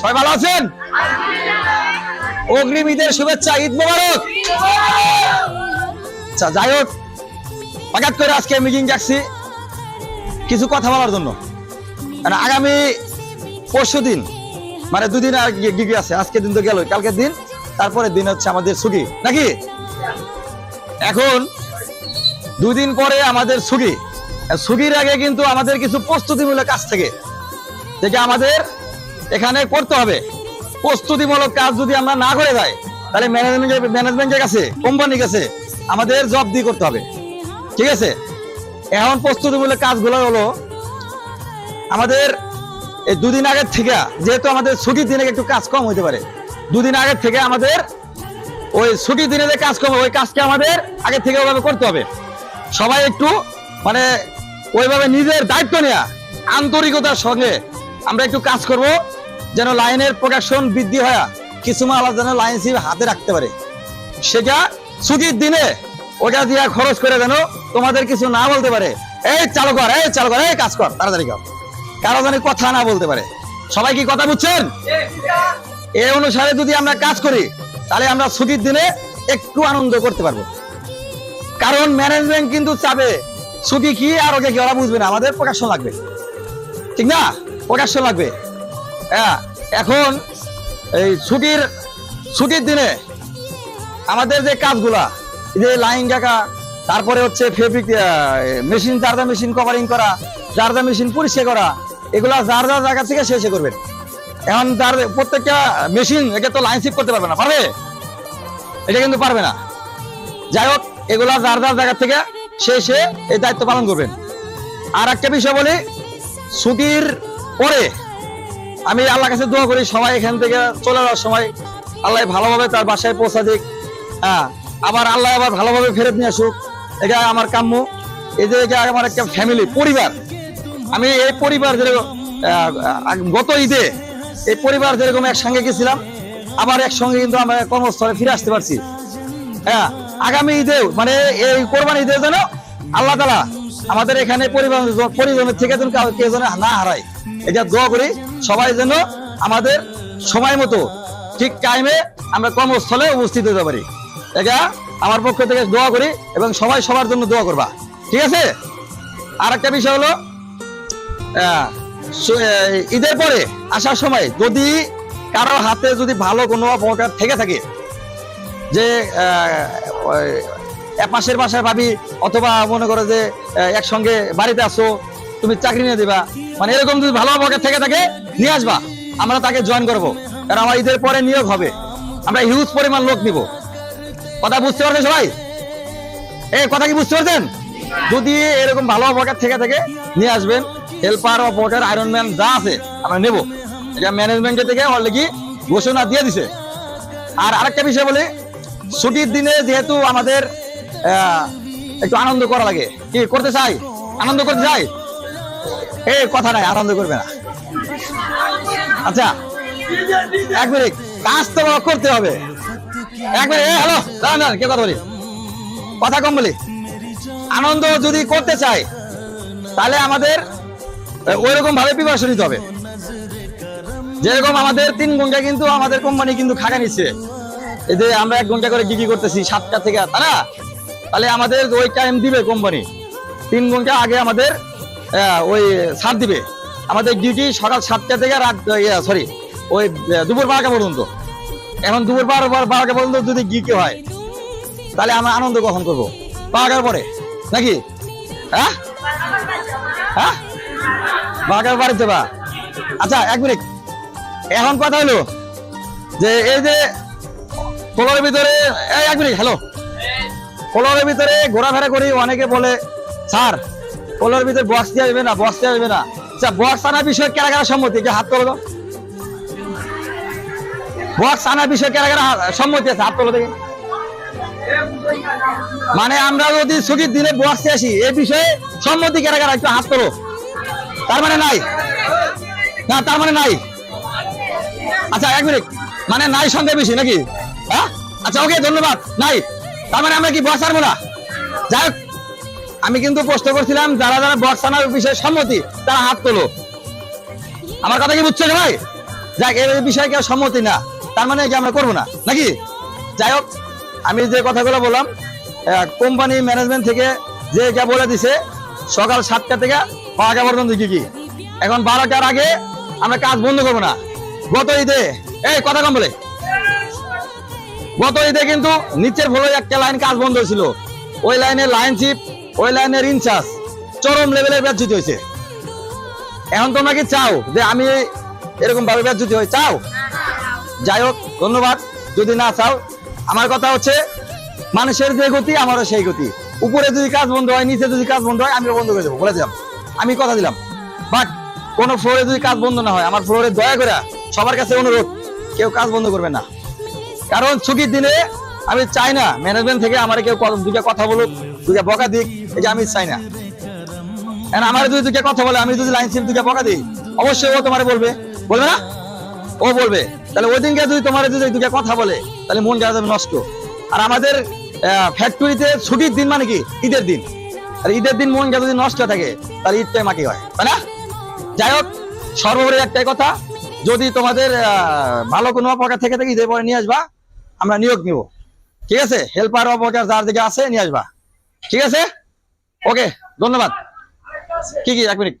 সবাই ভালো আছেন? অগ্রিম ঈদের শুভেচ্ছা, ঈদ মোবারক। আচ্ছা, যাই হোক, হঠাৎ করে আজকে মিটিং ডাকছি কিছু কথা বলার জন্য। আগামী পরশু দিন, মানে দুদিন ডিগ্রি আছে, আজকে দিন তো গেল, কালকের দিন, তারপরের দিন হচ্ছে আমাদের ছুটি নাকি। এখন দুদিন পরে আমাদের ছুটি, ছুটির আগে কিন্তু আমাদের কিছু প্রস্তুতিমূলক কাজ থেকে যেটা আমাদের এখানে করতে হবে। প্রস্তুতিমূলক কাজ যদি আমরা না করে যাই, তাহলে ম্যানেজমেন্টের কাছে, কোম্পানির কাছে আমাদের জব দিয়ে করতে হবে, ঠিক আছে। এখন প্রস্তুতিমূলক কাজগুলো হলো আমাদের এই দুদিন আগের থেকে, যেহেতু আমাদের ছুটির দিনে একটু কাজ কম হইতে পারে, দুদিন আগের থেকে আমাদের ওই ছুটির দিনে যে কাজ কম, ওই কাজকে আমাদের আগে থেকে ওইভাবে করতে হবে। সবাই একটু মানে ওইভাবে নিজের দায়িত্ব নেওয়া, আন্তরিকতার সঙ্গে আমরা একটু কাজ করব, যেন লাইনের প্রোডাকশন বৃদ্ধি হয়, কিছু মাল যেন লাইন সিপ হাতে রাখতে পারে। সেটা ছুটির দিনে ওটা দিয়ে খরচ করে যেন তোমাদের কিছু না বলতে পারে, এই চালু কর, এই চালু কর, এই কাজ কর, তাড়াতাড়ি কর, কারো যেন কথা না বলতে পারে। সবাই কি কথা বুঝছেন? এই অনুসারে যদি আমরা কাজ করি, তাহলে আমরা ছুটির দিনে একটু আনন্দ করতে পারবো। কারণ ম্যানেজমেন্ট কিন্তু চাবে ছুটি কি আর ওকে কি, ওরা বুঝবে না, আমাদের প্রকাশন লাগবে, ঠিক না? প্রকাশন লাগবে। হ্যাঁ, এখন এই ছুটির দিনে আমাদের যে কাজগুলা, যে লাইন ডাকা, তারপরে হচ্ছে ফেব্রিক মেশিন, জারদা মেশিন কভারিং করা, জারদা মেশিন পরিষ্কার করা, এগুলা যার যার জায়গা থেকে শেষে করবেন। এখন তার প্রত্যেকটা মেশিন এটা তো লাইন শিপ করতে পারবে না, পারবে? এটা কিন্তু পারবে না। যাই হোক, এগুলা যার যার জায়গা থেকে শেষে এই দায়িত্ব পালন করবেন। আর একটা বিষয় বলি, ছুটির পরে আমি আল্লাহর কাছে দোয়া করি সবাই এখান থেকে চলে যাওয়ার সময় আল্লাহ ভালোভাবে তার বাসায় পৌঁছা দিক। হ্যাঁ, আবার আল্লাহ আবার ভালোভাবে ফেরত নিয়ে আসুক, এটা আমার কাম্য। এই যে এটা আমার একটা ফ্যামিলি, পরিবার। আমি এই পরিবার যেরকম গত ঈদে এই পরিবার যেরকম একসঙ্গে গেছিলাম, আবার একসঙ্গে কিন্তু আমরা কর্মস্থলে ফিরে আসতে পারছি। হ্যাঁ, আগামী ঈদে মানে এই কোরবানি ঈদে যেন আল্লাহ তাআলা আমাদের এখানে পরিজনের থেকে যেন কেউ যেন না হারায়, এটা দোয়া করি। সবাই যেন আমাদের সময় মতো ঠিক টাইমে আমরা কর্মস্থলে উপস্থিত হতে পারি, এটা আমার পক্ষ থেকে দোয়া করি, এবং সবাই সবার জন্য দোয়া করবা, ঠিক আছে। আর একটা বিষয় হলো, ঈদের পরে আসার সময় যদি কারো হাতে যদি ভালো কোনো অপকার থেকে থাকে, যে পাশের বাসায় ভাবি, অথবা মনে করো যে একসঙ্গে বাড়িতে আসো, তুমি চাকরি নিয়ে দিবা, মানে এরকম যদি ভালো অপকার থেকে থাকে নিয়ে আসবা, আমরা তাকে জয়েন করবো। কারণ আমার ঈদের পরে নিয়োগ হবে, আমরা হিউজ পরিমাণ লোক নিব। কথা বুঝতে পারবেন সবাই? এই কথা কি বুঝতে পারছেন? যদি এরকম ভালো অপকার থেকে থাকে নিয়ে আসবেন, হেল্পার, অপকার, আয়রনম্যান যা আছে আমরা নেব। এটা ম্যানেজমেন্টের থেকে অলরেডি ঘোষণা দিয়ে দিছে। আর আরেকটা বিষয় বলি, ছুটির দিনে যেহেতু আমাদের একটু আনন্দ করা লাগে, কি করতে চাই? আনন্দ করতে চাই। এই কথা নাই, আনন্দ করবে না। আচ্ছা, এক মিনিট, কাজ তো করতে হবে। এক মিনিট, হ্যালো, দাঁড়ান, কে কথা বলি, কথা কম বলি। আনন্দ যদি করতে চাই, তাহলে আমাদের ওইরকম ভাবে প্রিপারেশন নিতে হবে। যেরকম আমাদের 3 ঘন্টা কিন্তু আমাদের কোম্পানি কিন্তু খাগা নিচ্ছে, এই যে আমরা 1 ঘন্টা করে ডিউটি করতেছি 7টা থেকে, তারা তাহলে আমাদের ওই টাইম দিবে কোম্পানি, 3 ঘন্টা আগে আমাদের ওই ছাড় দিবে। আমাদের ডিউটি সকাল 7টা থেকে রাত ওই দুপুর 12টা পর্যন্ত। এখন দুপুর 12টা পর্যন্ত যদি ডিউটি হয়, তাহলে আমরা আনন্দ কখন করবো? 12টার পরে নাকি? হ্যাঁ হ্যাঁ, 12টার বাড়িতে বা। আচ্ছা, এক মিনিট, এখন কথা হলো যে এই যে ফ্লোরের ভিতরে, এক মিনিট, হ্যালো, ফ্লোরের ভিতরে ঘোরাফেরা করি, অনেকে বলে স্যার ফ্লোরের ভিতরে বক্স দিয়ে আসবে না, বক্স দিয়ে আসবে না। আচ্ছা, বক্স আনার বিষয়ে কারা কারা সম্মতি? হাত তোলো। বক্স আনার বিষয়ে কারা কারা সম্মতি আছে? হাত তোলো দেখি। মানে আমরা যদি ছুটির দিনে বক্স আসি, এই বিষয়ে সম্মতি কারা কারা? একটু হাত তোলো। তার মানে নাই না, তার মানে নাই। আচ্ছা, এক মিনিট, মানে নাই সংখ্যা বেশি নাকি? হ্যাঁ, আচ্ছা, ওকে, ধন্যবাদ। নাই, তার মানে আমরা কি বক্স আনবো না? যাই হোক, আমি কিন্তু প্রশ্ন করছিলাম যারা যারা বক্স আনার বিষয়ে সম্মতি তারা হাত তোলো। আমার কথা কি বুঝছো ভাই? যাক, এই বিষয়ে কেউ সম্মতি না, তার মানে কি আমরা করবো না নাকি? যাই হোক, আমি যে কথাগুলো বললাম, কোম্পানি ম্যানেজমেন্ট থেকে যে যা বলে দিছে সকাল 7টা থেকে 5টা পর্যন্ত কি এখন 12টার আগে আমরা কাজ বন্ধ করবো না। গত ঈদে এই কথা কম বলে, গত ঈদে কিন্তু নিচের ফ্লোরে একটা লাইন কাজ বন্ধ হয়েছিল, ওই লাইনের লাইনশিপ, ওই লাইনের ইনচার্জ চরম লেভেলের ব্যাচ্যুতি হয়েছে। এখন তোমরা কি চাও যে আমি এরকম ভাবে ব্যাচ্যুতি হয়ে চাও? যাই হোক, ধন্যবাদ। যদি না চাও, আমার কথা হচ্ছে মানুষের যে গতি আমারও সেই গতি। উপরে যদি কাজ বন্ধ হয়, নিচে যদি কাজ বন্ধ হয়, আমিও বন্ধ করে দেবো, বলে দিলাম, আমি কথা দিলাম। বাট কোন ফ্লোরে যদি কাজ বন্ধ না হয়, আমার ফ্লোরে দয়া করে সবার কাছে অনুরোধ, কেউ কাজ বন্ধ করবে না। কারণ ছুটির দিনে আমি চাই না ম্যানেজমেন্ট থেকে আমার কেউ দুটা কথা বলুক, দুটা বকা দিক, এটা আমি চাই না। আমার যদি দুটা কথা বলে, আমি যদি লাইন সিপ দুটা বকা দিই, অবশ্যই ও তোমার বলবে, বলবে না? ও বলবে। তাহলে ওই দিনকে যদি তোমার যদি দুটা কথা বলে, তাহলে মন যাবে নষ্ট। আর আমাদের ফ্যাক্টরিতে ছুটির দিন মানে কি ঈদের দিন, আর ঈদের দিন মন যদি নষ্ট থাকে, তাহলে ঈদটাই মাটি হয়, তাই না? যাই হোক, সর্বোপরি একটাই কথা, যদি তোমাদের ভালো কোনো অপকার থেকে থাকে ঈদের পরে নিয়ে আসবা, আমরা নিয়োগ নিব, ঠিক আছে? হেল্পার অপকার যার দিকে আছে নিয়ে আসবা, ঠিক আছে? ওকে, ধন্যবাদ। কি 1 মিনিট।